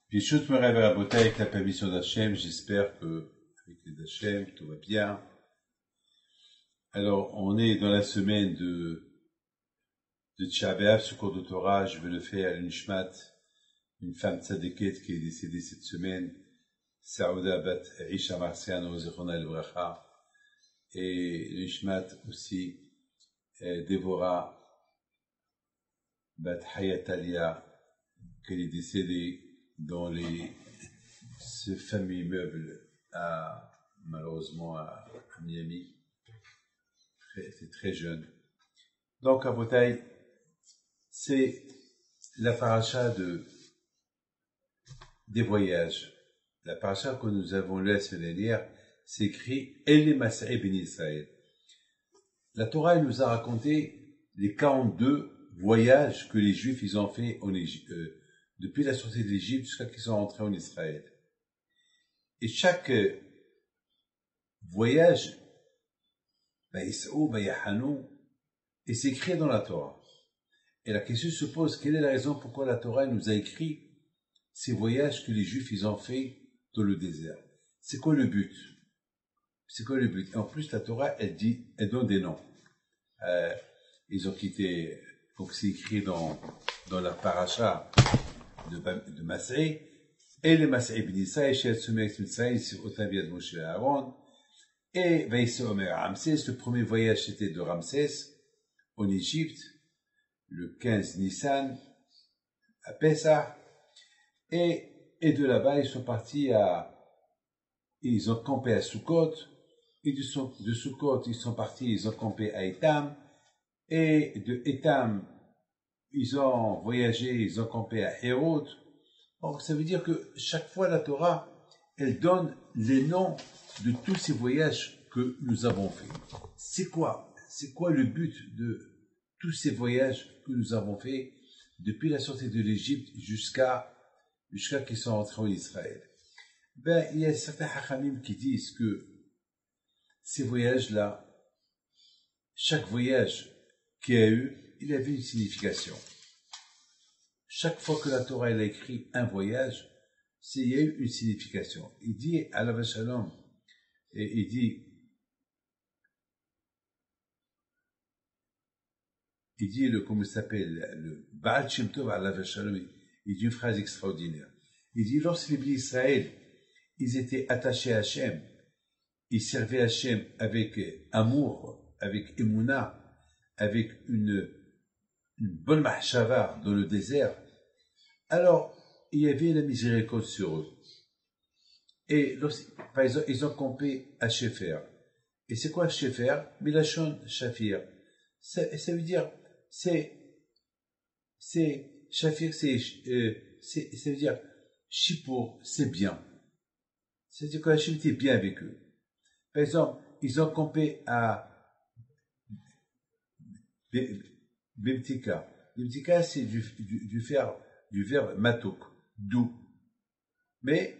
Pichut me rêve à Bota avec la permission d'Hachem, j'espère que, avec les d'Hachem, tout va bien. Alors, on est dans la semaine de Tisha B'Av, ce cours de Torah, je vais le faire à l'Unishmat, une femme tzadéket qui est décédée cette semaine, Saouda Bat Isha Marciano Zechona El Bracha, et l'Unishmat aussi, Dévorah Bat Hayatalia, qui est décédée dans ce fameux immeuble malheureusement à Miami. Elle était très jeune. Donc, à Botaï, c'est la paracha des voyages. La paracha que nous avons lue la semaine dernière, c'est écrit El Mas'e Ben Israël. La Torah elle nous a raconté les 42 voyages que les Juifs ils ont fait en Égypte, depuis la sortie d'Égypte jusqu'à qu'ils sont rentrés en Israël. Et chaque voyage, et c'est écrit dans la Torah. Et la question se pose, quelle est la raison pourquoi la Torah nous a écrit ces voyages que les Juifs ils ont fait dans le désert? C'est quoi le but? C'est quoi le but? Et en plus, la Torah, elle donne des noms. Ils ont quitté, donc c'est écrit dans la paracha de Mas'e, et les Mas'e ben Israël, chez Yatsumé Mitzrayim, c'est Otaviad Moshe Aaron, et Vaïse Omer Ramsès, le premier voyage c'était de Ramsès, en Égypte, le 15 Nissan, à Pessah, et de là-bas, ils sont partis ils ont campé à Sukkot, et de Sukkot, ils sont partis, ils ont campé à Étam, et de Étam, ils ont voyagé, ils ont campé à Hérod. Donc, ça veut dire que chaque fois, la Torah, elle donne les noms de tous ces voyages que nous avons faits. C'est quoi le but de tous ces voyages que nous avons faits depuis la sortie de l'Égypte jusqu'à qu'ils sont entrés en Israël? Il y a certains hachamim qui disent que ces voyages-là, chaque voyage qu'il y a eu, il avait une signification. Chaque fois que la Torah elle a écrit un voyage, il y a eu une signification. Il dit à la Shalom, et il dit comment il s'appelle, le Baal Shem Tov à la Shalom, il dit une phrase extraordinaire. Il dit, lorsque les Bnei Israël, ils étaient attachés à Hachem, ils servaient Hachem avec amour, avec émouna, avec une bonne mahshava dans le désert, alors il y avait la miséricorde sur eux. Et par exemple, ils ont campé à Shefer. Et c'est quoi Shefer? Milachon Shafir. Ça veut dire, Shafir, ça veut dire, Shippour, c'est bien. C'est-à-dire que Hachem était bien avec eux. Par exemple, ils ont campé à Bemtika. Bemtika, c'est du verbe matok, doux. Mais,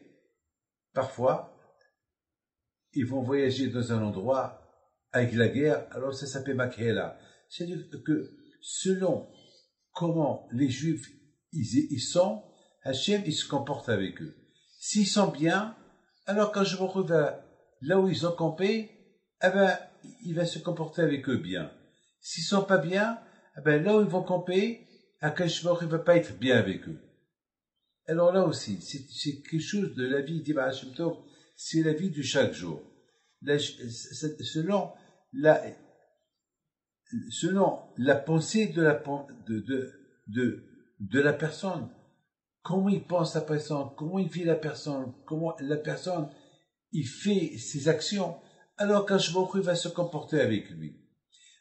parfois, ils vont voyager dans un endroit avec la guerre, alors ça s'appelle Makhela. C'est-à-dire que, selon comment les Juifs, ils sont, Hachem, il se comporte avec eux. S'ils sont bien, alors quand je me retrouve là où ils ont campé, il va se comporter avec eux bien. S'ils sont pas bien, là où ils vont camper, Akash Baruch il va pas être bien avec eux. Alors là aussi, c'est quelque chose de la vie d'Ibn Hashem Tov, c'est la vie de chaque jour. Selon la pensée de la personne, comment il pense la personne, comment il vit la personne, comment la personne, il fait ses actions, alors qu'Akash Baruch il va se comporter avec lui.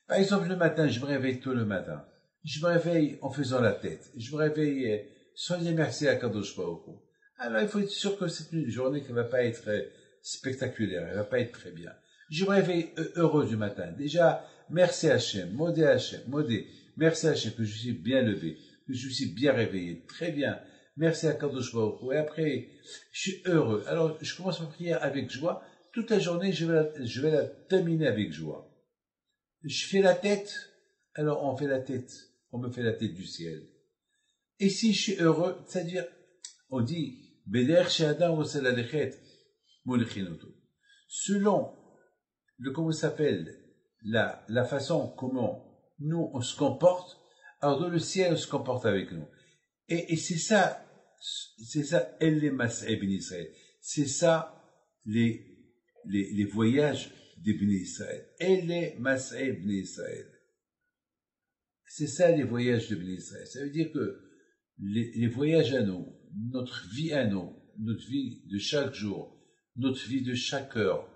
Par exemple, le matin, je me réveille tôt le matin. Je me réveille en faisant la tête. Je me réveille sans dire merci à Kadosh Baruch Hu. Alors, il faut être sûr que c'est une journée qui ne va pas être spectaculaire, elle ne va pas être très bien. Je me réveille heureux du matin. Déjà, merci Hachem, modé Hachem, modé. Merci Hachem que je suis bien levé, que je suis bien réveillé. Très bien. Merci à Kadosh Baruch Hu. Et après, je suis heureux. Alors, je commence ma prière avec joie. Toute la journée, je vais la terminer avec joie. Je fais la tête, alors on fait la tête, on me fait la tête du ciel. Et si je suis heureux, c'est-à-dire, on dit, Beder She'adam Rosel Alechet, Molichinoto. Selon comment ça s'appelle, la façon comment nous on se comporte, alors dans le ciel on se comporte avec nous. Et c'est ça, elle les Mas'e Ben Israël. C'est ça, les voyages des Ben Israël. Elle les Mas'e Ben Israël. C'est ça les voyages de Ben Israël. Ça veut dire que les voyages à nous, notre vie à nous, notre vie de chaque jour, notre vie de chaque heure,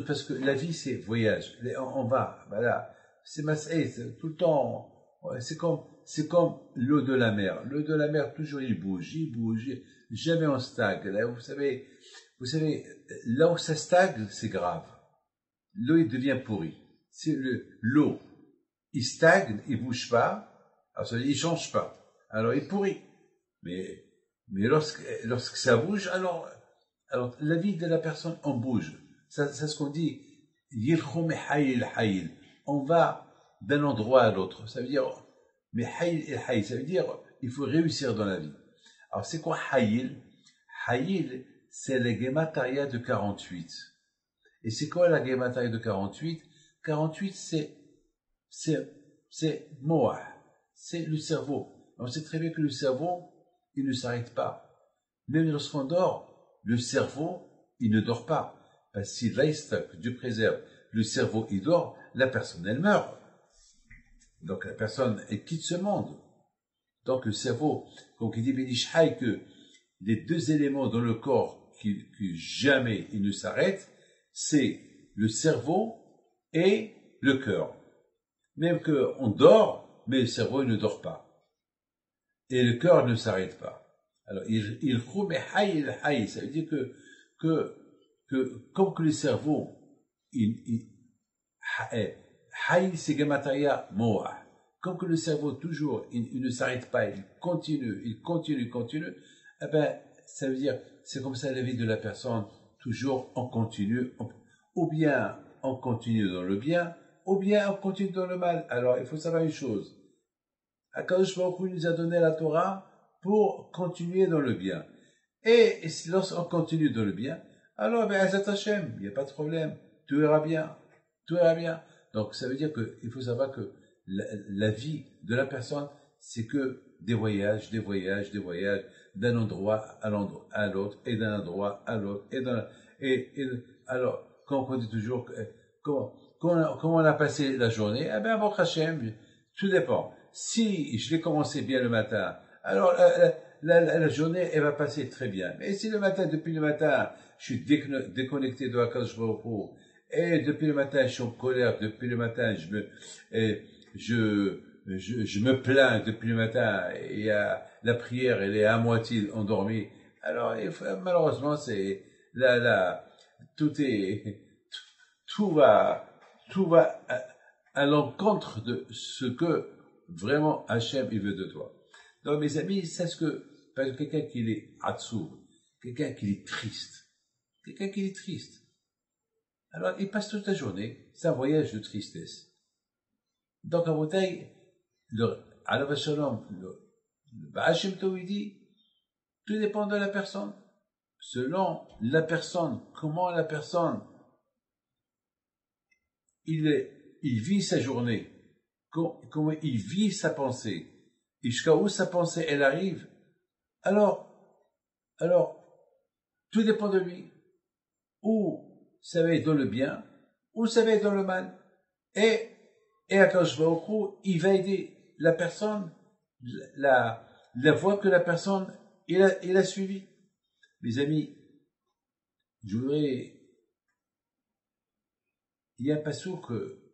parce que la vie c'est voyage. On va, voilà. C'est Mas'e, tout le temps. Ouais, c'est comme l'eau de la mer. L'eau de la mer, toujours il bouge, jamais on stagne. Là, vous savez, là où ça stagne, c'est grave. L'eau, il devient pourrie. C'est l'eau, il stagne, il bouge pas, alors ça veut dire, il change pas. Alors, il pourrit. Mais lorsque ça bouge, alors, la vie de la personne, on bouge. C'est ce qu'on dit, on va d'un endroit à l'autre. Ça veut dire, mais hayil, ça veut dire, il faut réussir dans la vie. Alors, c'est quoi hayil? Hayil, c'est la gematria de 48. Et c'est quoi la gematria de 48? 48, c'est moah, c'est le cerveau. On sait très bien que le cerveau, il ne s'arrête pas. Même lorsqu'on dort, le cerveau, il ne dort pas. Parce que si que Dieu préserve, le cerveau, il dort, la personne, elle meurt. Donc la personne, elle quitte ce monde. Donc le cerveau, comme il dit Benishai, que les deux éléments dans le corps qui jamais ils ne s'arrêtent, c'est le cerveau et le cœur. Même qu'on dort, mais le cerveau il ne dort pas. Et le cœur ne s'arrête pas. Alors, il hayy, ça veut dire que comme que le cerveau, hayy c'est gematria moah. Comme que le cerveau toujours, il ne s'arrête pas, il continue, eh ben, ça veut dire, c'est comme ça la vie de la personne, toujours on continue, ou bien on continue dans le bien, ou bien on continue dans le mal. Alors, il faut savoir une chose. Akadosh Baruch Hu nous a donné la Torah pour continuer dans le bien. Et lorsqu'on continue dans le bien, alors, ben, Azat Hashem, il n'y a pas de problème. Tout ira bien. Tout ira bien. Donc, ça veut dire qu'il faut savoir que la vie de la personne, c'est que des voyages, d'un endroit à l'autre, et d'un endroit à l'autre, alors, comme on dit toujours, comment on a passé la journée, eh bien, Baruch Hashem, tout dépend. Si je l'ai commencé bien le matin, alors la journée, elle va passer très bien. Mais si depuis le matin, je suis déconnecté de Akadosh Baruch Hu, et depuis le matin, je suis en colère, depuis le matin, je me plains depuis le matin, et la prière, elle est à moitié endormie. Alors, malheureusement, c'est tout va à l'encontre de ce que vraiment Hachem il veut de toi. Donc mes amis, c'est ce que parce que quelqu'un qui est atzur, quelqu'un qui est triste, alors il passe toute la journée, c'est un voyage de tristesse. Donc à Boutaï, Alav Shalom, le Baal Shem Tov, il dit, tout dépend de la personne. Selon la personne, comment la personne il vit sa journée, comment il vit sa pensée, et jusqu'à où sa pensée elle arrive, alors, tout dépend de lui. Ou ça va être dans le bien, ou ça va être dans le mal. Et Akadosh Baruch Hu, il va aider la personne, la voie que la personne, il a suivie. Mes amis, il y a un passouk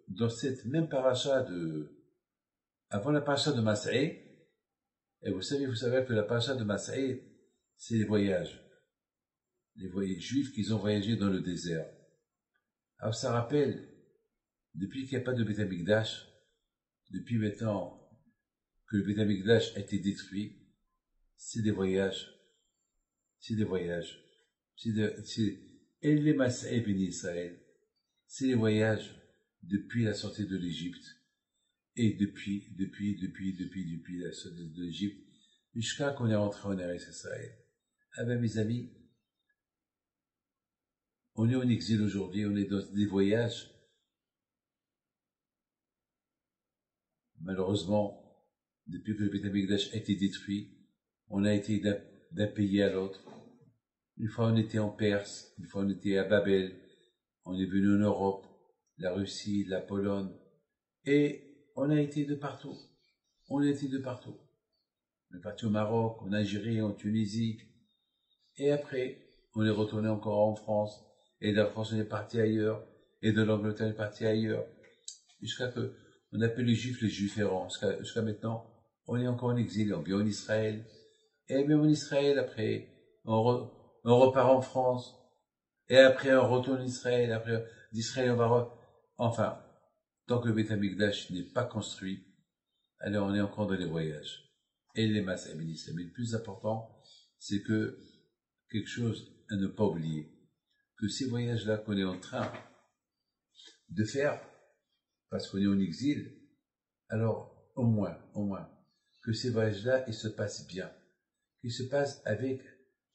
dans cette même paracha avant la paracha de Mas'é, et vous savez que la paracha de Mas'é, c'est les voyages juifs qui ont voyagé dans le désert. Alors ça rappelle, depuis qu'il n'y a pas de Beth Amikdash, depuis maintenant que le Beth Amikdash a été détruit, c'est des voyages. El les Mas'é Ben Israël, c'est les voyages depuis la sortie de l'Égypte. Et depuis la sortie de l'Égypte, jusqu'à qu'on est rentré en Eretz Israël. Ah ben, mes amis, on est en exil aujourd'hui, on est dans des voyages. Malheureusement, depuis que le Beth Amikdash a été détruit, on a été d'un pays à l'autre. Une fois on était en Perse, une fois on était à Babel, on est venu en Europe, la Russie, la Pologne, et on a été de partout. On a été de partout. On est parti au Maroc, en Algérie, en Tunisie, et après, on est retourné encore en France, et de la France on est parti ailleurs, et de l'Angleterre on est parti ailleurs, jusqu'à que on appelle les Juifs errants. Jusqu'à maintenant, on est encore en exil, on vit en Israël, et même en Israël, après, on repart en France, et après on retourne en Israël, après d'Israël on va enfin, tant que le Beth Amikdash n'est pas construit, alors on est encore dans les voyages. Et les masses féministes. Mais le plus important, c'est que quelque chose à ne pas oublier, que ces voyages-là qu'on est en train de faire, parce qu'on est en exil, alors au moins, que ces voyages-là, ils se passent bien, qu'ils se passent avec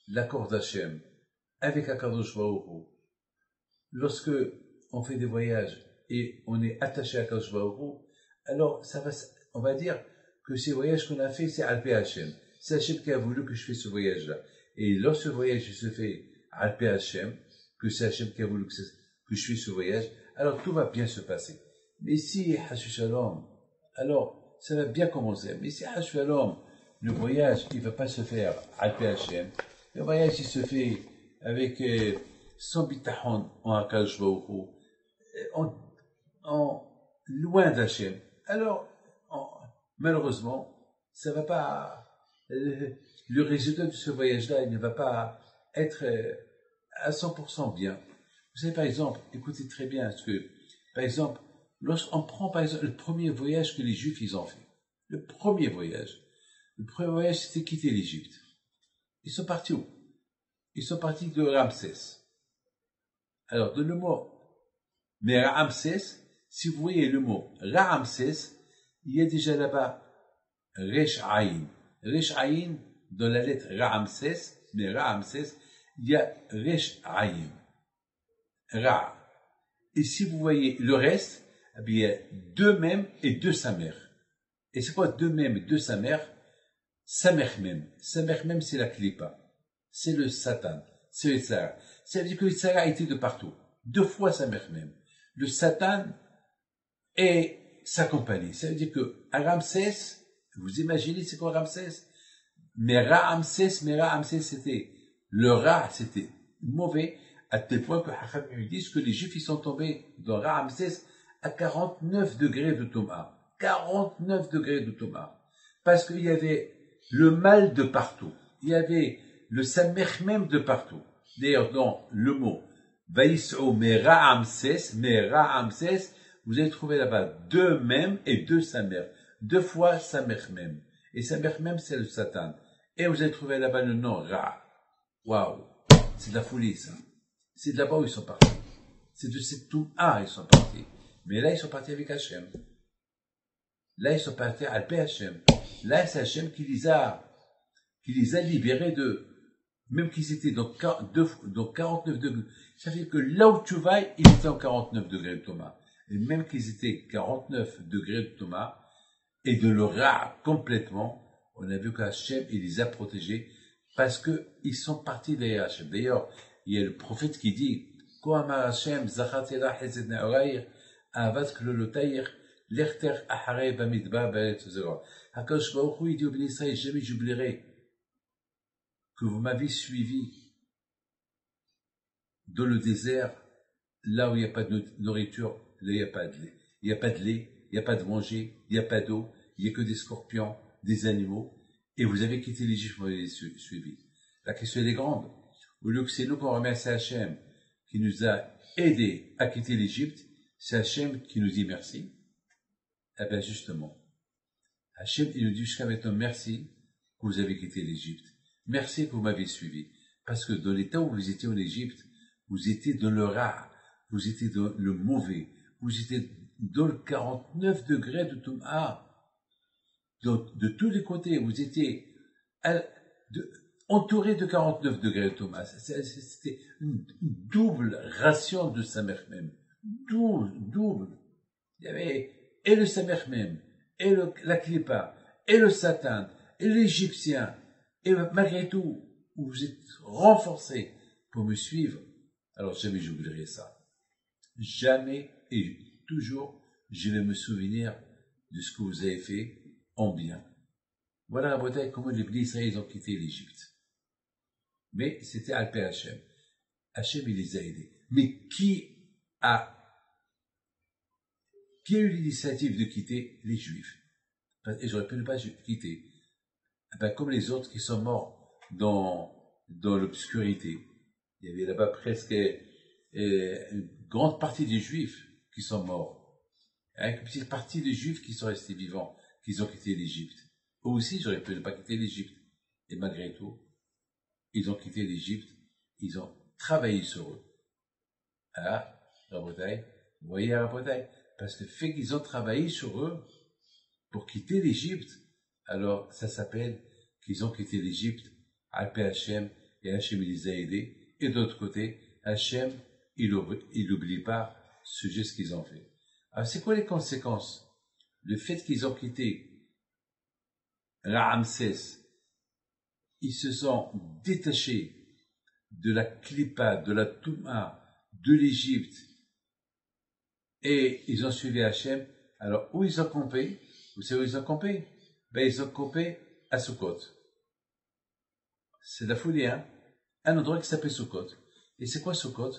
l'accord d'Hachem, avec Akadosh Baruch Hu. Lorsque on fait des voyages et on est attaché à Akadosh Baruch Hu, alors on va dire que ces voyages qu'on a fait, c'est Alpé Hachem. C'est Hachem qui a voulu que je fasse ce voyage-là. Et lorsque ce voyage se fait Alpé Hachem, que c'est Hachem qui a voulu que je fasse ce voyage, alors tout va bien se passer. Mais si Hashu Shalom, alors ça va bien commencer. Mais si Hashu Shalom, le voyage, il ne va pas se faire Alpé Hachem, le voyage, il se fait avec sans bitachon en Akadosh Baruch Hu, loin d'Hachem. Alors, malheureusement, ça va pas, le résultat de ce voyage-là, il ne va pas être à 100% bien. Vous savez, par exemple, écoutez très bien, parce que, par exemple, lorsqu'on prend, par exemple, le premier voyage que les Juifs, ils ont fait. Le premier voyage, c'était quitter l'Égypte. Ils sont partis où? Ils sont partis de Ramsès. Alors, de le mot, mais Ramsès, si vous voyez le mot Ramsès, il y a déjà là-bas Resh Aïn. Resh Aïn, dans la lettre Ramsès, mais Ramsès, il y a Resh Aïn. Ra. Et si vous voyez le reste, eh bien, il y a deux mèmes et deux samers. Et c'est quoi deux mèmes et deux samers? Samer même. Samer même, c'est la klipa. C'est le Satan. C'est le Tzara. Ça veut dire que le Tzara a été de partout. Deux fois Samer même. Le Satan et sa compagnie. Ça veut dire que à Ramsès, vous imaginez c'est quoi Ramsès? Mais Ramsès, c'était, le Ra, c'était mauvais, à tel point que Hacham lui disent que les Juifs, ils sont tombés dans Ramsès à 49 degrés de Thomas. 49 degrés de Thomas. Parce qu'il y avait le mal de partout. Il y avait le Samer même de partout. D'ailleurs, dans le mot, Vaïs'o, mais Ramsès, vous allez trouver là-bas deux mèmes et deux Samer. Deux fois Samer même. Et Samer même, c'est le Satan. Et vous allez trouver là-bas le nom Ra. Waouh. C'est de la folie, ça. C'est de là-bas où ils sont partis. C'est de cette Touma, ils sont partis. Mais là, ils sont partis avec Hachem. Là, ils sont partis à Hachem. Là, c'est Hachem qui les a libérés de, même qu'ils étaient dans 49 degrés. Ça veut dire que là où tu vas, ils étaient en 49 degrés de Thomas. Et même qu'ils étaient 49 degrés de Thomas, et de le Ra complètement, on a vu qu'Hachem, il les a protégés, parce que ils sont partis derrière Hachem. D'ailleurs, il y a le prophète qui dit, Kohamar Hachem, Zachatela Hezed Ne'oraïr, Avat Klolotayir, Lerter Aharei Bamidba Ba'et Zera. Hakadosh Baruch Hu, il dit au Béni Israël, jamais j'oublierai que vous m'avez suivi dans le désert, là où il n'y a pas de nourriture, là il n'y a pas de lait. Il n'y a pas de lait, il n'y a pas de manger, il n'y a pas d'eau, il n'y a que des scorpions, des animaux, et vous avez quitté l'Égypte, vous m'avez suivi. La question elle est grande. Au lieu que c'est nous qu'on remercie Hachem, qui nous a aidés à quitter l'Égypte, c'est Hachem qui nous dit merci. Eh bien justement, Hachem il nous dit jusqu'à maintenant merci que vous avez quitté l'Égypte. Merci que vous m'avez suivi. Parce que dans l'état où vous étiez en Égypte, vous étiez dans le rare, vous étiez dans le mauvais, vous étiez dans le 49 degrés de Toum'a. De tous les côtés, vous étiez entouré de 49 degrés de Toum'a. C'était une double ration de Samer même. Double. Il y avait et le Samer même, et la Klippa, et le Satan, et l'Égyptien. Et malgré tout, vous êtes renforcés pour me suivre. Alors jamais j'oublierai ça. Jamais et toujours, je vais me souvenir de ce que vous avez fait en bien. Voilà la bataille comment les Bnei Israël ont quitté l'Égypte. Mais c'était Alpé Hachem. Hachem, il les a aidés. Mais qui a eu l'initiative de quitter les Juifs? Et j'aurais pu ne pas quitter. Comme les autres qui sont morts dans l'obscurité. Il y avait là-bas presque une grande partie des Juifs qui sont morts. Avec une petite partie des Juifs qui sont restés vivants, qui ont quitté l'Égypte. Eux aussi, j'aurais pu ne pas quitter l'Égypte. Et malgré tout, ils ont quitté l'Égypte, ils ont travaillé sur eux. Ah, Rabotai, vous voyez Rabotai, parce que le fait qu'ils ont travaillé sur eux pour quitter l'Égypte, alors ça s'appelle qu'ils ont quitté l'Égypte, Alpé Hachem, et Hachem les a aidés. Et d'autre côté, Hachem, il n'oublie pas ce geste qu'ils ont fait. Alors c'est quoi les conséquences? Le fait qu'ils ont quitté Ramsès, ils se sont détachés de la Klippa, de la Touma, de l'Égypte, et ils ont suivi Hachem. Alors, où ils ont campé? Vous savez où ils ont campé? Ils ont campé à Sukkot. C'est de la folie, hein? Un endroit qui s'appelle Sukkot. Et c'est quoi Sukkot?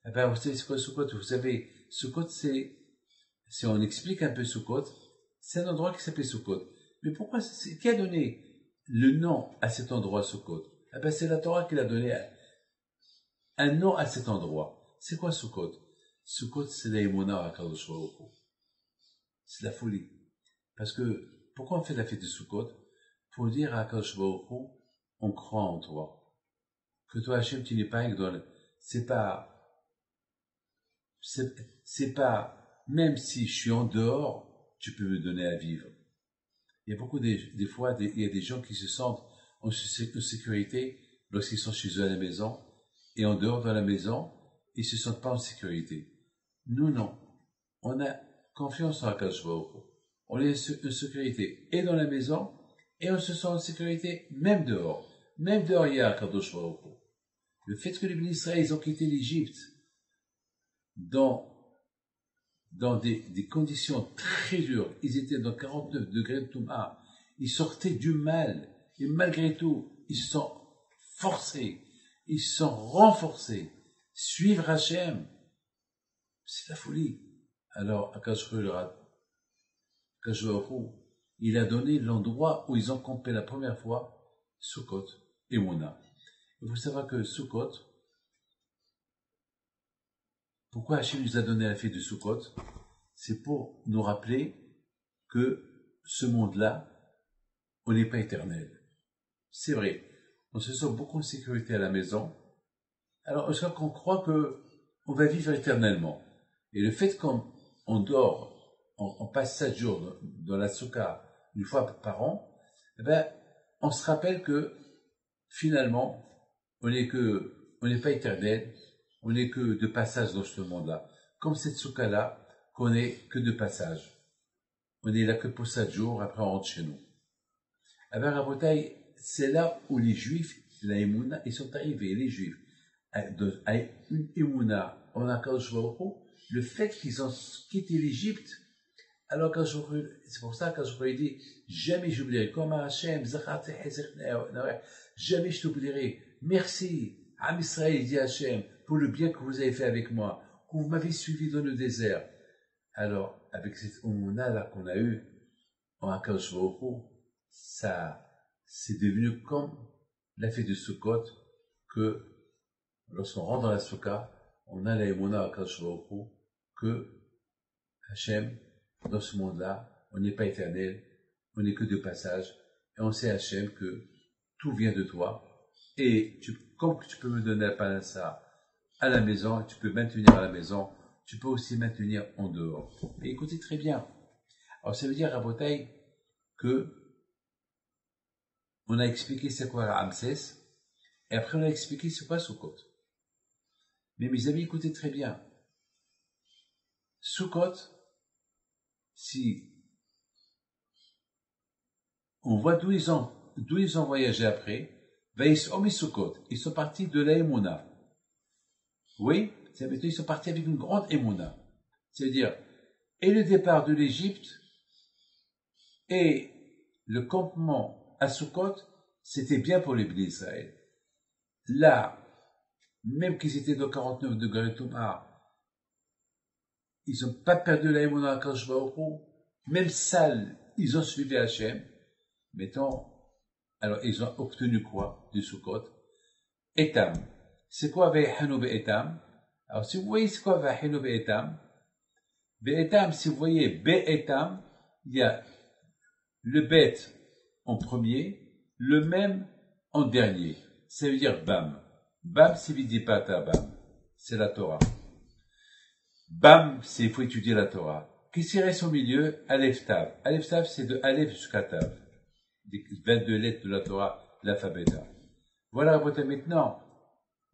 Vous savez c'est quoi Sukkot? Vous savez, Sukkot, si on explique un peu Sukkot, c'est un endroit qui s'appelle Sukkot. Mais pourquoi, qui a donné le nom à cet endroit Sukkot? C'est la Torah qui l'a donné un nom à cet endroit. C'est quoi Sukkot? Sukkot, c'est la Emouna à Kadosh Baruch Hu. C'est la folie. Parce que, pourquoi on fait la fête de Sukkot? Pour dire à Kadosh Baruch Hu, on croit en toi. Que toi, Hachem, tu n'es pas idole. C'est pas, même si je suis en dehors, tu peux me donner à vivre. Il y a beaucoup des fois, il y a des gens qui se sentent en sécurité lorsqu'ils sont chez eux à la maison, et en dehors de la maison, ils se sentent pas en sécurité. Nous, non. On a confiance en Akadosh Baruch Hu. On est en sécurité et dans la maison, et on se sent en sécurité même dehors. Même dehors, il y a Akadosh Baruch Hu. Le fait que les Bnei Israël, ils ont quitté l'Égypte dans des conditions très dures, ils étaient dans 49 degrés de Touma, ils sortaient du mal, et malgré tout, ils se sont forcés, ils se sont renforcés. Suivre Hachem, c'est la folie. Alors, Akadosh Baruch Hu, il a donné l'endroit où ils ont campé la première fois, Sukkot et Mouna. Il faut savoir que Sukkot, pourquoi Hachem nous a donné la fête de Sukkot? C'est pour nous rappeler que ce monde-là, on n'est pas éternel. C'est vrai, on se sent beaucoup en sécurité à la maison, alors je crois qu'on croit qu'on va vivre éternellement. Et le fait qu'on dort, on passe 7 jours dans la soukha une fois par an, on se rappelle que finalement, on n'est pas éternel, on n'est que de passage dans ce monde-là. Comme cette soukha-là, qu'on n'est que de passage. On est là que pour 7 jours, après on rentre chez nous. Rabotai, c'est là où les Juifs, la Emouna, ils sont arrivés, les Juifs, à une Emouna, on a Akadosh Baruch Hu, le fait qu'ils ont quitté l'Égypte, alors c'est pour ça qu'Akadosh Baruch Hu dit, jamais j'oublierai, comme Hachem, jamais je t'oublierai. Merci, Am Israël, dit Hachem, pour le bien que vous avez fait avec moi, que vous m'avez suivi dans le désert. Alors, avec cette Emouna-là qu'on a eue, en Akadosh Baruch Hu, ça, c'est devenu comme la fête de Sukkot, que lorsqu'on rentre dans la Soukha, on a la Emouna à Akadosh Baruch Hu, que Hachem, dans ce monde-là, on n'est pas éternel, on n'est que de passage, et on sait Hachem que tout vient de toi, et comme tu peux me donner la panassa à la maison, tu peux maintenir à la maison, tu peux aussi maintenir en dehors. Et écoutez très bien. Alors, ça veut dire, Rabotai, que on a expliqué c'est quoi Ramsès, et après on a expliqué c'est quoi Sukkot. Mais mes amis, écoutez très bien. Sukkot, si on voit d'où ils ont voyagé après, Veis Omi Sukkot, ils sont partis de la Emouna. Oui, c'est-à-dire ils sont partis avec une grande Emouna. C'est-à-dire, et le départ de l'Égypte, et le campement à Sukkot, c'était bien pour les Bnei Israël. Là, même qu'ils étaient dans 49 degrés Touma, ils n'ont pas perdu la Emouna à Kadosh Baruch Hu. Même sales, ils ont suivi Hachem. Mettons, alors ils ont obtenu quoi du Sukkot? Etam. C'est quoi Ve'echanu Be'etam? Alors si vous voyez c'est quoi Ve'echanu Be'etam? Be'etam, si vous voyez Be'etam, il y a le Bet en premier, le même en dernier. Ça veut dire Bam. Bam, c'est Vidipata Bam. C'est la Torah. Bam, c'est il faut étudier la Torah. Qu'est-ce qui reste au milieu? Aleph Tav. Aleph Tav, c'est de Aleph jusqu'à Tav. Les 22 lettres de la Torah, l'alphabet. Voilà, maintenant.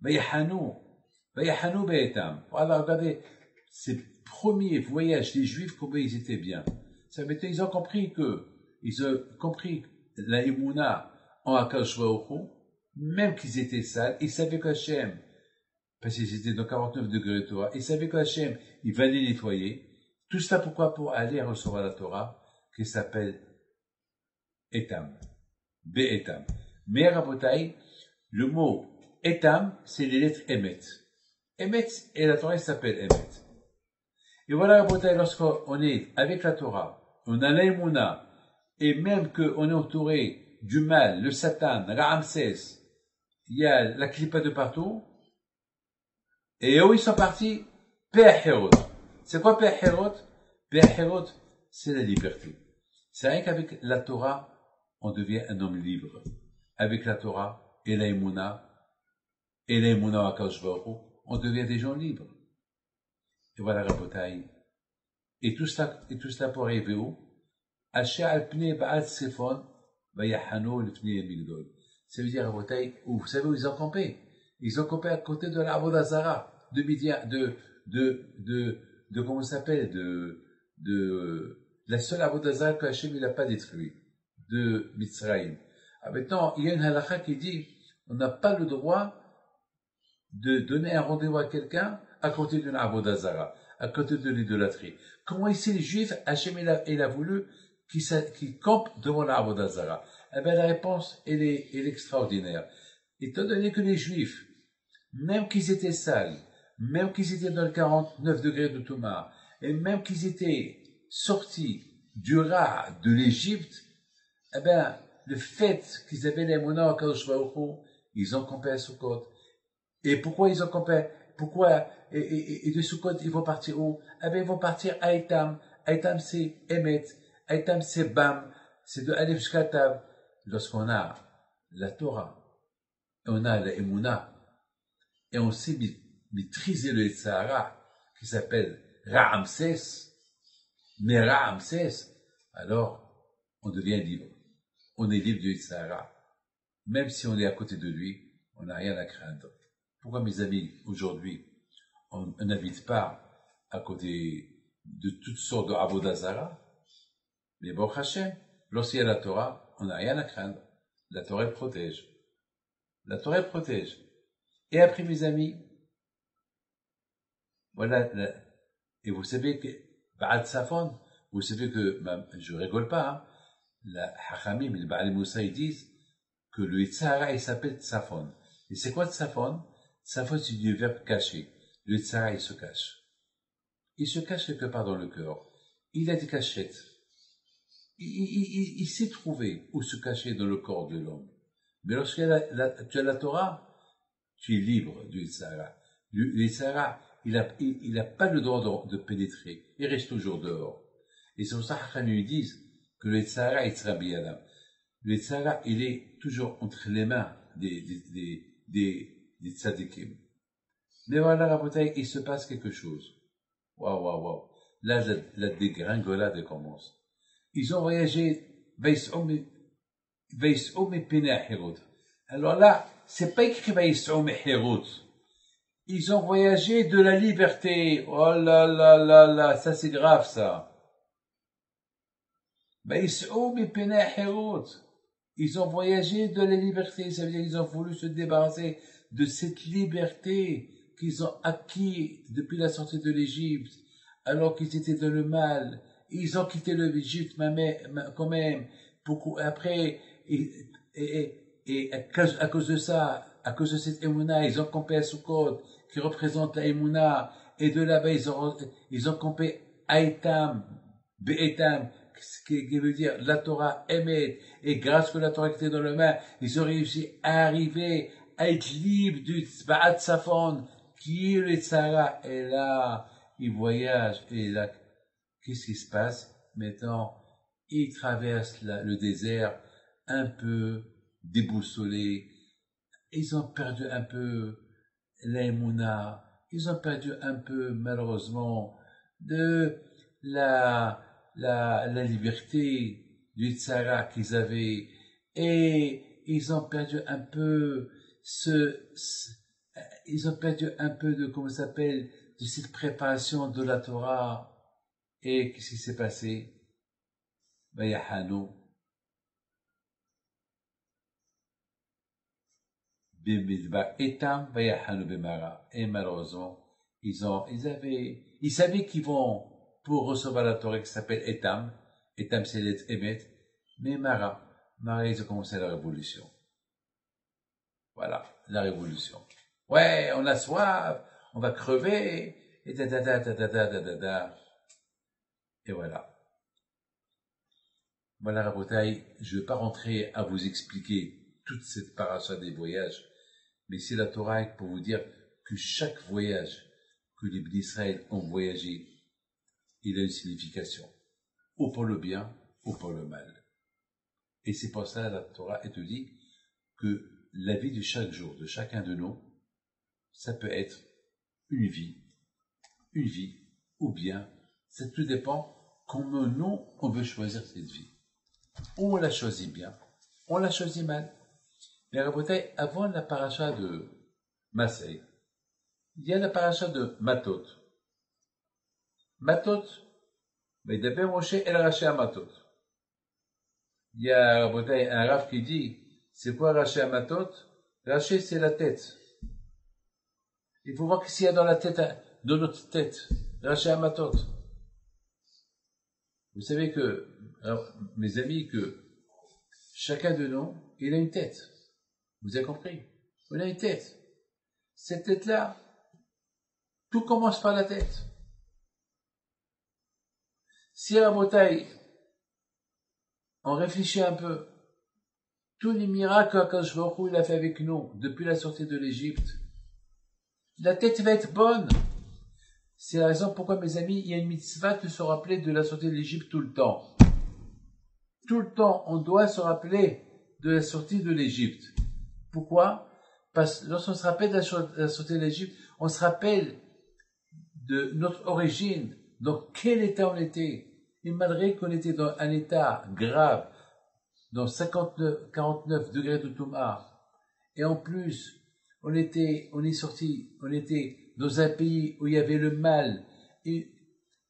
Vayahanou Be'etam. Voilà, regardez, ces premiers voyages des Juifs, comment ils étaient bien. Ça veut dire, ils ont compris la Emouna en Akadosh Baruch Hu, même qu'ils étaient sales, ils savaient qu'Hachem, parce qu'ils étaient dans 49 degrés de Torah, ils savaient qu'Hachem, il va les nettoyer. Tout cela pourquoi? Pour aller recevoir la Torah, qui s'appelle Etam. Be'etam. Mais Rabotai, le mot Etam, c'est les lettres Emet. Emet, et la Torah s'appelle Emet. Et voilà, Rabotai, lorsqu'on est avec la Torah, on a l'Emouna, et même qu'on est entouré du mal, le Satan, Ramsès, il y a la clipa de partout, et où ils sont partis? Pe'ahirot. C'est quoi Pe'ahirot? Pe'ahirot, c'est la liberté. C'est rien qu'avec la Torah, on devient un homme libre. Avec la Torah et la Emouna à Kadosh Baruch Hu, on devient des gens libres. Et voilà, Rabotai. Et tout cela pour arriver où? Asher al pnei ba'al sifon, vayahanu l'fnei migdol. Ça veut dire, Rabotai, vous savez où ils ont campé? Ils ont campé à côté de l'Avodah Zara, comment ça s'appelle, de la seule Avodah Zara que Hachem il n'a pas détruit, de Mitzrayim. Ah, maintenant, il y a une halakha qui dit, on n'a pas le droit de donner un rendez-vous à quelqu'un à côté d'une Avodah Zara, à côté de l'idolâtrie. Comment ici les Juifs, Hachem il a voulu qu'ils campent devant la Avodah Zara? Eh bien, la réponse, elle est extraordinaire. Étant donné que les Juifs, même qu'ils étaient sales, même qu'ils étaient dans le 49 degrés de Touma, et même qu'ils étaient sortis du Ra de l'Égypte, eh bien, le fait qu'ils avaient les Mouna à Kadosh Baruch Hu, ils ont campé à Sukkot. Et pourquoi ils ont campé? Pourquoi? Et de Sukkot, ils vont partir où? Eh bien, ils vont partir à Etam. Etam, c'est Emet. Etam, c'est Bam. C'est de Aleph jusqu'à Tav. Lorsqu'on a la Torah, et on a la Emouna, et on sait maîtriser le Sahara, qui s'appelle Ramsès, mais Ramsès, alors, on devient libre. On est libre du Sahara. Même si on est à côté de lui, on n'a rien à craindre. Pourquoi, mes amis, aujourd'hui, on n'habite pas à côté de toutes sortes de Avodah Zara? Mais bon, Hachem, lorsqu'il y a la Torah, on n'a rien à craindre. La Torah protège. La Torah protège. Et après, mes amis, voilà, et vous savez que, Ba'ad Safon, vous savez que, je rigole pas, hein, la Hachamim, les Ba'al Moussa, ils disent que le Yitzhara, il s'appelle Tsafon. Et c'est quoi Tsafon? Tsafon, c'est du verbe caché. Le Yitzhara, il se cache. Il se cache quelque part dans le cœur. Il a des cachettes. Il sait trouver où se cacher dans le corps de l'homme. Mais lorsque tu as la Torah, tu es libre du Yitzhara. Le Yitzhara, il a pas le droit de pénétrer. Il reste toujours dehors. Et c'est pour ça que nous disent que le Yitzhara, Yitzhara biyadam. Le Yitzhara, il est toujours entre les mains des tzadikim. Mais voilà, Rabotai, il se passe quelque chose. Waouh, waouh, waouh. Là, la dégringolade commence. Ils ont voyagé, alors là, c'est pas écrit ils ont voyagé de la liberté. Oh là là là là, ça c'est grave ça. Ils ont voyagé de la liberté, ça veut dire qu'ils ont voulu se débarrasser de cette liberté qu'ils ont acquis depuis la sortie de l'Égypte, alors qu'ils étaient dans le mal. Ils ont quitté l'Égypte quand même. Après, et à cause de ça, à cause de cette Emouna, ils ont campé à Sukkot, qui représente la Emouna, et de là-bas, ils ont campé à Etam, Be'etam, ce qui veut dire la Torah Emet, et grâce que la Torah était dans le main, ils ont réussi à arriver à être libres du Tzba'at Safon, qui est le Tzara, et là, ils voyagent, et là, qu'est-ce qui se passe? Maintenant, ils traversent le désert un peu déboussolés, ils ont perdu un peu l'aïmouna, ils ont perdu un peu, malheureusement, de la liberté du Tzara qu'ils avaient, et ils ont perdu un peu ils ont perdu un peu de, comment ça s'appelle, de cette préparation de la Torah. Et qu'est-ce qui s'est passé? Bayahano, Bimidba, Etam, Bayahano, Bemara. Et malheureusement, ils savaient qu'ils vont pour recevoir la Torah qui s'appelle Etam. Etam, c'est l'être Emet. Mais Mara, ils ont commencé la révolution. Voilà, la révolution. Ouais, on a soif, on va crever, et et voilà. Voilà, Rabotaï, je ne vais pas rentrer à vous expliquer toute cette paracha des voyages, mais c'est la Torah pour vous dire que chaque voyage que les Bnei Israël ont voyagé, il a une signification, ou pour le bien, ou pour le mal. Et c'est pour ça la Torah, elle te dit que la vie de chaque jour, de chacun de nous, ça peut être une vie, ou bien, ça tout dépend comment nous, on veut choisir cette vie. Ou on l'a choisi bien, on l'a choisi mal. Mais Rabotai, avant la paracha de Masei, il y a la paracha de Matot. Matot, mais d'abord Moshe el Raché à Matot. Il y a Rabotai, un raf qui dit, c'est quoi Raché à Matot? Raché, c'est la tête. Il faut voir qu'est-ce qu'il y a dans la tête, dans notre tête. Raché à Matot. Vous savez que, alors, mes amis, que chacun de nous, il a une tête. Vous avez compris? On a une tête. Cette tête-là, tout commence par la tête. Si à Rabotai, on réfléchit un peu, tous les miracles qu'Akadosh Baruch Hu il a fait avec nous depuis la sortie de l'Égypte, la tête va être bonne. C'est la raison pourquoi, mes amis, il y a une mitzvah de se rappeler de la sortie de l'Égypte tout le temps. Tout le temps, on doit se rappeler de la sortie de l'Égypte. Pourquoi? Parce que lorsqu'on se rappelle de la sortie de l'Égypte, on se rappelle de notre origine, dans quel état on était. Et malgré qu'on était dans un état grave, dans 49 degrés de Touma, et en plus, on était dans un pays où il y avait le mal, et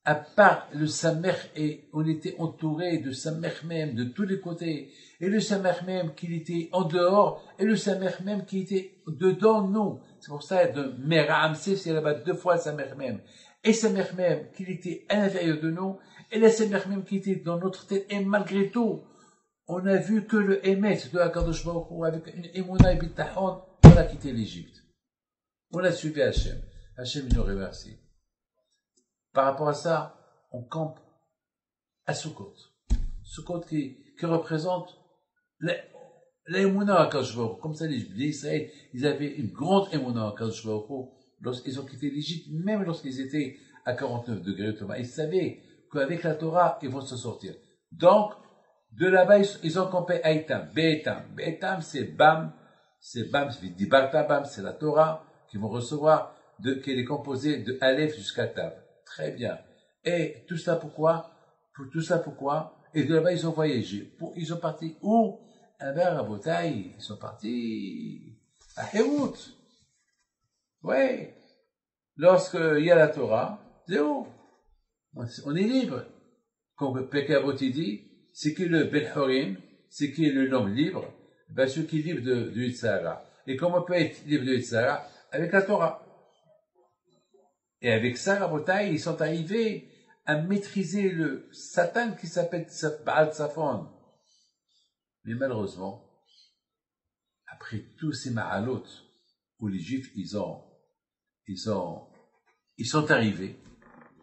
à part le Samer, et on était entouré de Samer même, de tous les côtés, et le Samer même qui était en dehors, et le Samer même qui était dedans nous. C'est pour ça, de Meramsé, c'est là-bas 2 fois Samer même. Et Samer même qui était à l'intérieur de nous, et le Samer même qui était dans notre tête, et malgré tout, on a vu que le Emet de Akadosh Baruch Hu, avec une Emouna et Bitachon, on a quitté l'Égypte. On a suivi Hachem. Hachem nous remercie. Par rapport à ça, on campe à Sukkot. Sukkot qui représente l'Emouna à Akadosh Baruch Hu. Comme ça, les Israël, ils avaient une grande Emouna à Akadosh Baruch Hu lorsqu'ils ont quitté l'Égypte, même lorsqu'ils étaient à 49 degrés de Thomas. Ils savaient qu'avec la Torah, ils vont se sortir. Donc, de là-bas, ils ont campé à Etam, Be'etam. Be'etam, c'est Bam, c'est Dibarta Bam, c'est la Torah qu'ils vont recevoir, qu'elle est composée de Aleph jusqu'à Tav. Très bien. Et tout ça pourquoi? Pour tout ça pourquoi? Et de là-bas, ils ont voyagé. Ils sont partis où? Eh ben, à Botaï, ils sont partis à Hérout. Ouais. Lorsqu'il y a la Torah, c'est où? On est libre. Comme Pekavoti dit, c'est qui le Ben Horim, c'est qui le homme libre, ben ceux qui vivent de Yitzhara. Et comment on peut être libre de Yitzhara? Avec la Torah. Et avec ça, Rabotai, ils sont arrivés à maîtriser le Satan qui s'appelle Baal Tzafon. Mais malheureusement, après tous ces ma'alot où les Juifs, ils sont arrivés,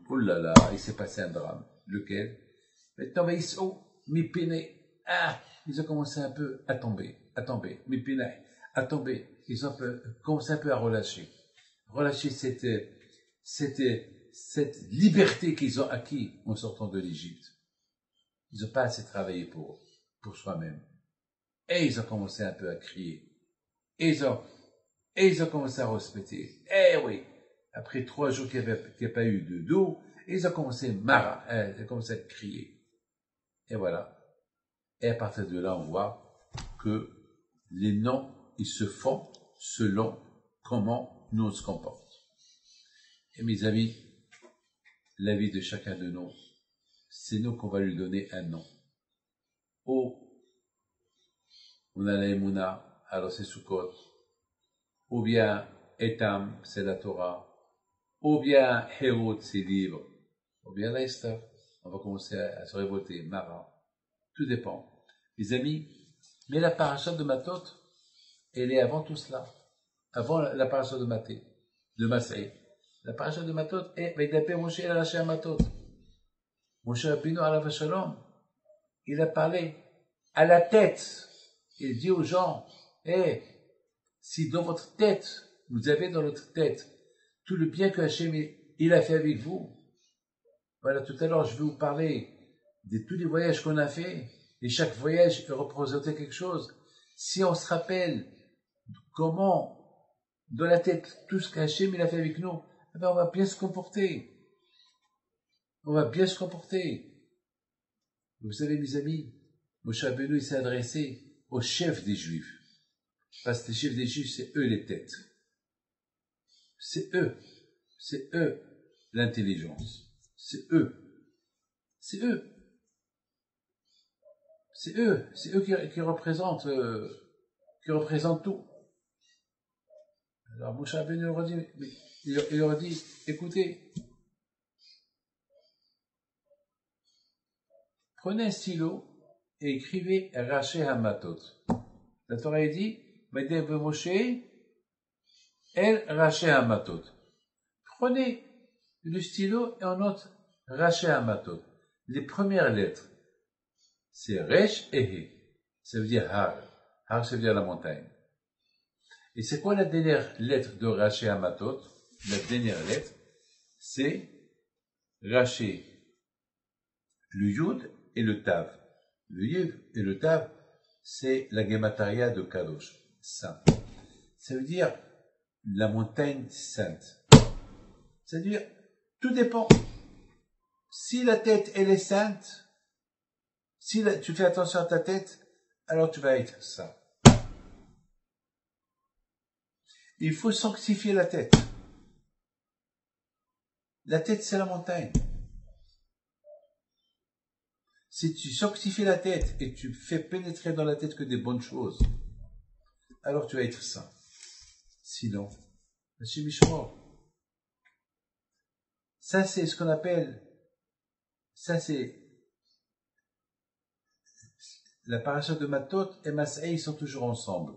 oh là là, il s'est passé un drame. Lequel? Maintenant, ils sont mipénés. Ah, ils ont commencé un peu à tomber, mipénés, à tomber. Ils ont commencé un peu à relâcher cette liberté qu'ils ont acquis en sortant de l'Égypte. Ils n'ont pas assez travaillé pour soi-même. Et ils ont commencé un peu à crier. Et ils ont commencé à respecter. Eh oui, après 3 jours qu'il n'y a pas eu d'eau, ils ont commencé ils ont commencé à crier. Et voilà. Et à partir de là, on voit que les noms, ils se font selon comment nous on se comporte. Et mes amis, la vie de chacun de nous, c'est nous qu'on va lui donner un nom. Ou on a la Emouna, alors c'est Sukkot. Ou bien Etam, c'est la Torah. Ou bien Hérout, c'est libre. Ou bien l'Esther. On va commencer à se révolter. Mara. Tout dépend. Les amis, mais la paracha de Matot, elle est avant tout cela. Avant la paracha de Masé. La paracha de Matot est Vaïdapé Moshe el Raché Matot. Moshe Rabbeinu alav shalom, il a parlé à la tête. Il dit aux gens, si dans votre tête, vous avez dans votre tête tout le bien que Hachem il a fait avec vous. Voilà, tout à l'heure, je vais vous parler de tous les voyages qu'on a fait, et chaque voyage représentait quelque chose. Si on se rappelle comment, dans la tête, tout ce qu'Hachem il a fait avec nous, eh ben on va bien se comporter. On va bien se comporter. Vous savez, mes amis, Moshe Rabbeinu, il s'est adressé aux chefs des Juifs. Parce que les chefs des Juifs, c'est eux les têtes. C'est eux l'intelligence. C'est eux qui représentent tout. Alors Moshe Rabbeinu il leur dit, écoutez, prenez un stylo et écrivez Raché Hamatot. La Torah dit, Vaïdev Moshe El Raché Hamatot. Prenez le stylo et on note Raché Hamatot. Les premières lettres, c'est Resh et He. Ça veut dire Har. Har, ça veut dire la montagne. Et c'est quoi la dernière lettre de Raché Hamatot? La dernière lettre, c'est Raché, le Yud et le Tav. Le Yud et le Tav, c'est la Gemataria de Kadosh, saint. Ça veut dire la montagne sainte. C'est-à-dire, tout dépend. Si la tête, elle est sainte, si tu fais attention à ta tête, alors tu vas être saint. Il faut sanctifier la tête. La tête, c'est la montagne. Si tu sanctifies la tête et tu fais pénétrer dans la tête que des bonnes choses, alors tu vas être saint. Sinon, Monsieur Mishmor, ça c'est ce qu'on appelle, ça c'est la paracha de Matot et Masei, ils sont toujours ensemble.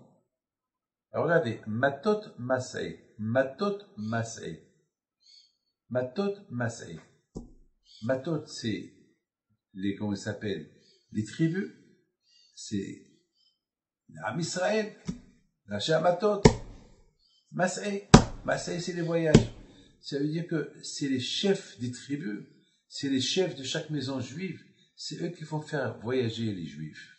Alors regardez, Matot, Masei, Matot, Masei, Matot, Masei. Matot, c'est comment ils s'appellent, les tribus, c'est l'Am Israël, Raché Matot, Masei, Masei c'est les voyages. Ça veut dire que c'est les chefs des tribus, c'est les chefs de chaque maison juive, c'est eux qui font faire voyager les juifs.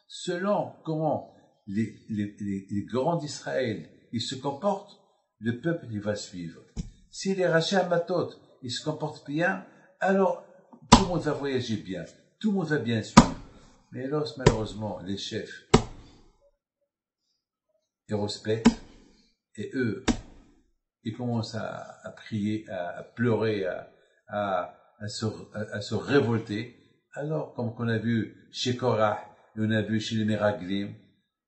Selon comment les grands d'Israël ils se comportent, le peuple il va suivre. Si les Raché Matot ils se comportent bien, alors tout le monde va voyager bien, tout le monde va bien suivre. Mais alors, malheureusement, les chefs, ils respectent, et eux, ils commencent à prier, à pleurer, à se révolter. Alors, comme qu'on a vu chez Korah, et on a vu chez les Meraglim,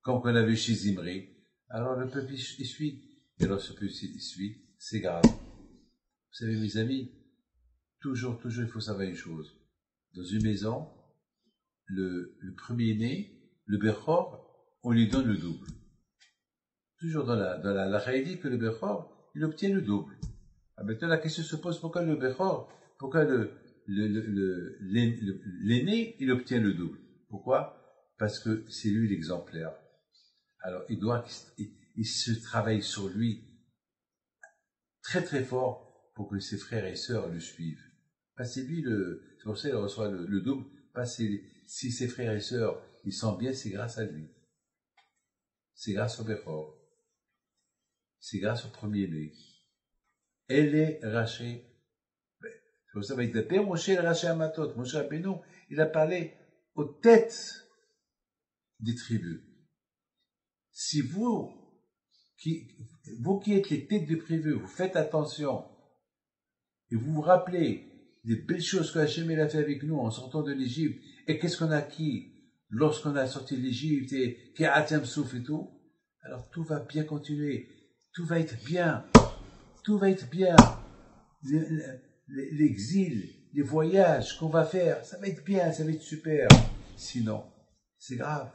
comme qu'on a vu chez Zimri, alors le peuple il suit. Et alors ce peuple il suit, c'est grave. Vous savez mes amis, toujours il faut savoir une chose. Dans une maison, le premier-né, le Bechor, on lui donne le double. Toujours dans la réalité que le Bechor, il obtient le double. Ah, maintenant la question se pose, pourquoi le Bechor, pourquoi l'aîné, il obtient le double? Pourquoi? Parce que c'est lui l'exemplaire. Alors il se travaille sur lui très fort pour que ses frères et sœurs le suivent. Parce que c'est pour ça qu'il reçoit le double. Parce que si ses frères et sœurs, ils sont bien, c'est grâce à lui. C'est grâce au Bechor. C'est grâce au premier-né. Elle est rachée. C'est pour ça qu'il dit, Père Moshe le raché Amatot. Moshe Rabbeinu, il a parlé aux têtes des tribus. Si vous qui êtes les têtes de tribus, vous faites attention, et vous vous rappelez des belles choses que Hachem a fait avec nous en sortant de l'Égypte, et qu'est-ce qu'on a acquis lorsqu'on a sorti de l'Égypte, et Ke'atem Souf et tout, alors tout va bien continuer, tout va être bien, tout va être bien. L'exil, les voyages qu'on va faire, ça va être bien, ça va être super. Sinon, c'est grave.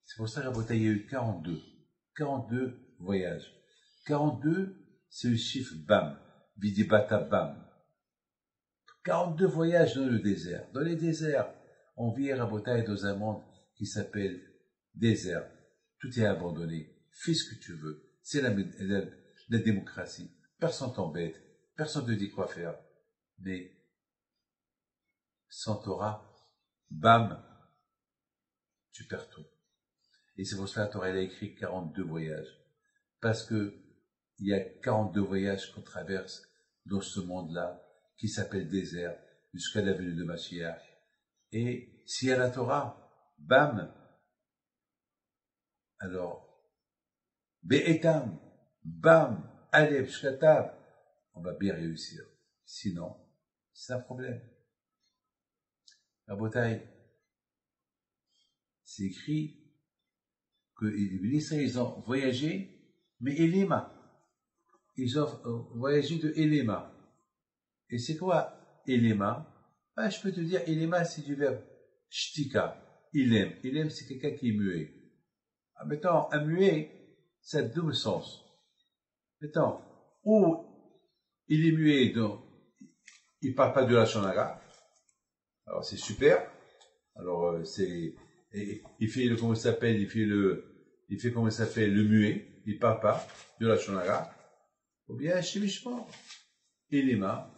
C'est pour ça qu'à il y a eu 42 voyages. 42, c'est le chiffre BAM, Vidibata BAM. 42 voyages dans le désert. Dans les déserts, on vit à Rabotaï dans un monde qui s'appelle désert. Tout est abandonné. Fais ce que tu veux. C'est la démocratie. Personne t'embête. Personne ne te dit quoi faire. Mais sans Torah, bam, tu perds tout. Et c'est pour cela que la Torah a écrit 42 voyages. Parce que il y a 42 voyages qu'on traverse dans ce monde-là, qui s'appelle désert, jusqu'à la venue de Mashiach. Et s'il y a la Torah, bam, alors, Be'etam, bam, Alev, Shkatav, on va bien réussir. Sinon, c'est un problème. La bataille, c'est écrit que les ministres, ils ont voyagé, mais Elima. Ils ont voyagé de Elima. Et c'est quoi Elima? Ah, je peux te dire, Elima, c'est du verbe shtika. Ilem. Ilem, c'est quelqu'un qui est muet. Ah, mettons, un muet, ça a double sens. Mettons, ou il est muet, donc il parle pas de la Shonara. Alors c'est super. Alors il fait le comment ça s'appelle, il fait comment ça s'appelle le muet. Il parle pas de la Shonara. Ou bien Hashemishmor. Elema,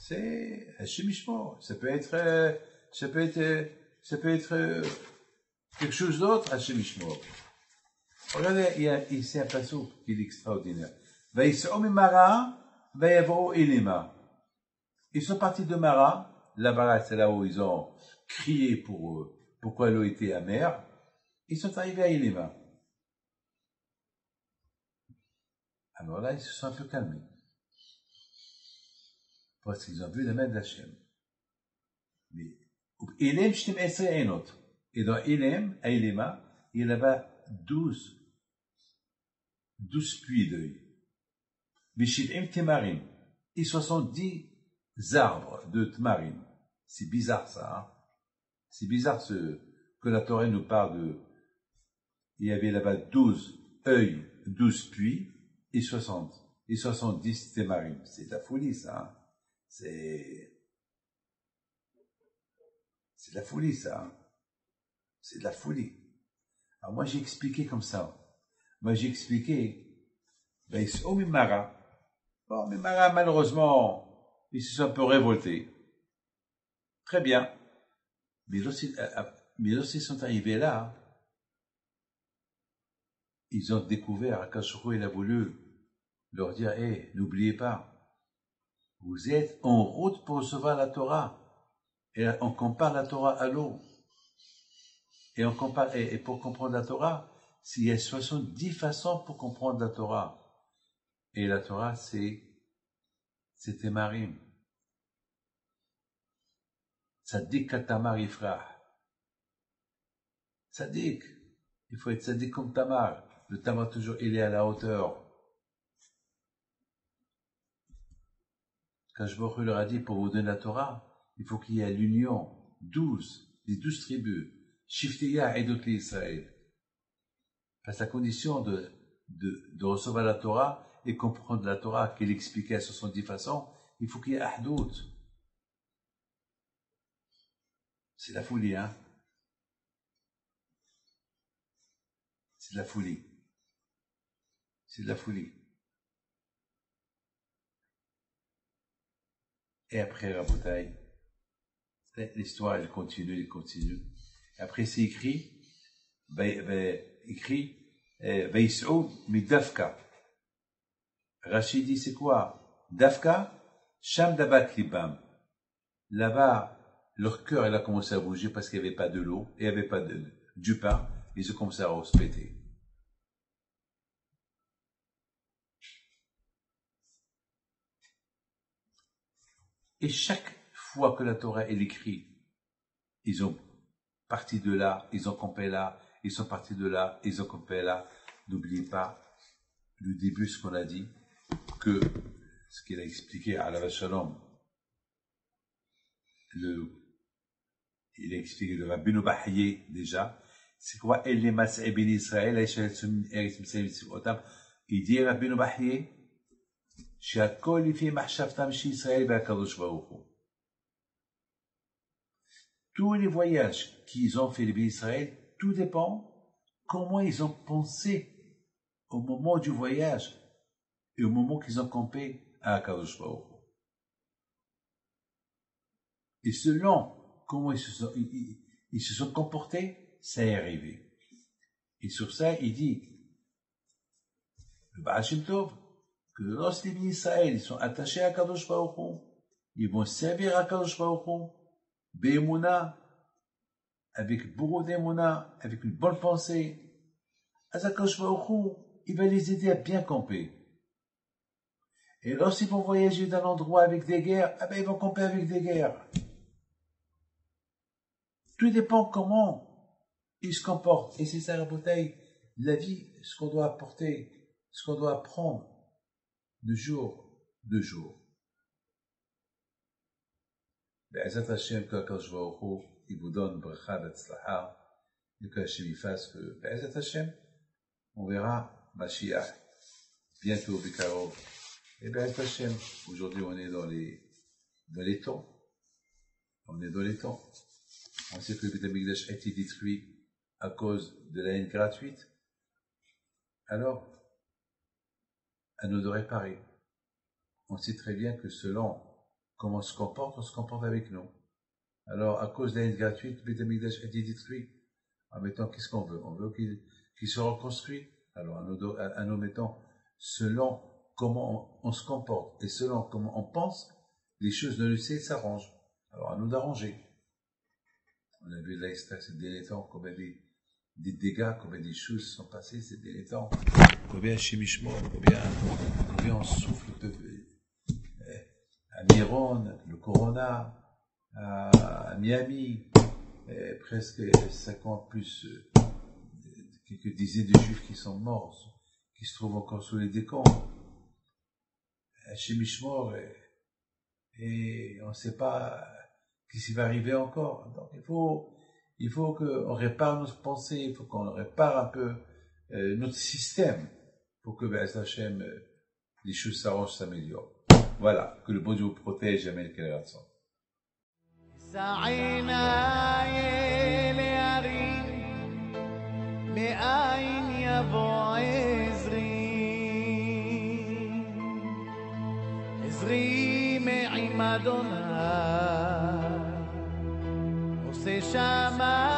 c'est Hashemishmor. Ça peut être quelque chose d'autre Hashemishmor. Regardez, il y a ici un passage qui est extraordinaire. Vaïs'om et Mara, Vaïavro et Elema. Ils sont partis de Mara, là-bas, c'est là où ils ont crié pourquoi l'eau était amère. Ils sont arrivés à Elema. Alors là, ils se sont un peu calmés. Parce qu'ils ont vu la main d'Hachem. Mais, Elem, Shtem Esre et un autre. Et dans Elem, à Elema, il y avait 12 puits d'œil. Vishiv'im Temarim. Et 70 arbres de Tmarim. C'est bizarre ça, hein? C'est bizarre que la Torah nous parle de, il y avait là-bas 12 œils, 12 puits, et 70 Temarim. C'est de la folie ça, hein? C'est de la folie ça, hein? C'est de la folie. Alors moi j'ai expliqué comme ça. Moi j'ai expliqué, ben, oh Mimara. Bon, Mimara malheureusement, ils se sont un peu révoltés. Très bien. Mais lorsqu'ils sont arrivés là, ils ont découvert qu'Ashurou, il a voulu leur dire, n'oubliez pas, Vous êtes en route pour recevoir la Torah. Et on compare la Torah à l'eau. Et pour comprendre la Torah, il y a 70 façons pour comprendre la Torah. Et la Torah, c'est Temarim. Tzadik katamar ifrah. Tzadik. Il faut être tzadik comme Tamar. Le Tamar, toujours, il est à la hauteur. Quand Baruch Hu leur a dit, pour vous donner la Torah, il faut qu'il y ait l'union, les 12 tribus, Shifteya et d'autres Israël. Parce que la condition de recevoir la Torah et comprendre la Torah, qu'il expliquait à 70 façons, il faut qu'il y ait Ahdout. C'est la folie, hein? C'est de la folie. C'est de la folie. Et après, Rabotai, l'histoire, elle continue. Et après, c'est écrit, Vaïs'ou midafka. Rachid dit, c'est quoi? Dafka, Sham dabat libam. Là-bas, leur cœur, il a commencé à bouger parce qu'il n'y avait pas de l'eau, et il n'y avait pas du pain, ils ont commencé à se péter. Et chaque fois que la Torah est écrite, ils ont parti de là, ils ont campé là, ils sont partis de là, ils ont campé là. N'oubliez pas le début, ce qu'on a dit, que ce qu'il a expliqué à la Shalom, il a expliqué le Rabbeinu Bahye déjà, c'est quoi? Il dit Rabbeinu Bahye, שהכל לפי מחשבתם של ישראל והקדוש ברוך הוא. Tous les voyages qu'ils ont fait les bénis d'Israël, tout dépend comment ils ont pensé au moment du voyage et au moment qu'ils ont campé à Akadosh Baruch Hu. Et selon comment ils se sont comportés, ça est arrivé. Et sur ça, il dit, le Baal Shem Tov, que lorsque les bénis d'Israël, ils sont attachés à Akadosh Baruch Hu, ils vont servir à Akadosh Baruch Hu, Be'emuna, avec beaucoup d'émouna, avec une bonne pensée, Akadosh Baruch Hu, il va les aider à bien camper. Et lorsqu'ils vont voyager d'un endroit avec des guerres, ils vont camper avec des guerres. Tout dépend comment ils se comportent. Et c'est ça la bouteille, la vie, ce qu'on doit apporter, ce qu'on doit apprendre de jour en jour. Be'ezat Hashem, que Akadosh Baruch Hu, il vous donne bracha v'atzlaha, et que Hashem y fasse que, Be'ezat Hashem, on verra Mashiach, bientôt, Bikaro. Et Be'ezat Hashem, aujourd'hui on est dans les temps. On est dans les temps. On sait que le Beit HaMikdash a été détruit à cause de la haine gratuite. Alors, à nous de réparer. On sait très bien que selon comment on se comporte avec nous. Alors, à cause de la haine gratuite, le Beit HaMikdash a été détruit. En mettant, qu'est-ce qu'on veut? On veut qu'il soit reconstruit. Alors, à nous mettons, selon comment on se comporte et selon comment on pense, les choses de l'essai s'arrangent. Alors, à nous d'arranger. On a vu là, c'est délétant, combien des dégâts, combien des choses sont passées, c'est délétant. Combien chez Mishmor, combien on souffle à Miron, le Corona, à Miami, presque 50 plus, quelques dizaines de Juifs qui sont morts, qui se trouvent encore sous les décombres. Chez Mishmor, et on ne sait pas qu'est-ce qui va arriver encore. Donc il faut qu'on répare nos pensées, il faut qu'on répare un peu notre système pour que Be'ez Hashem, les choses s'arrangent, s'améliorent. Voilà, que le bon Dieu vous protège, Amen, quel ratson. Madonna, Ose Shama.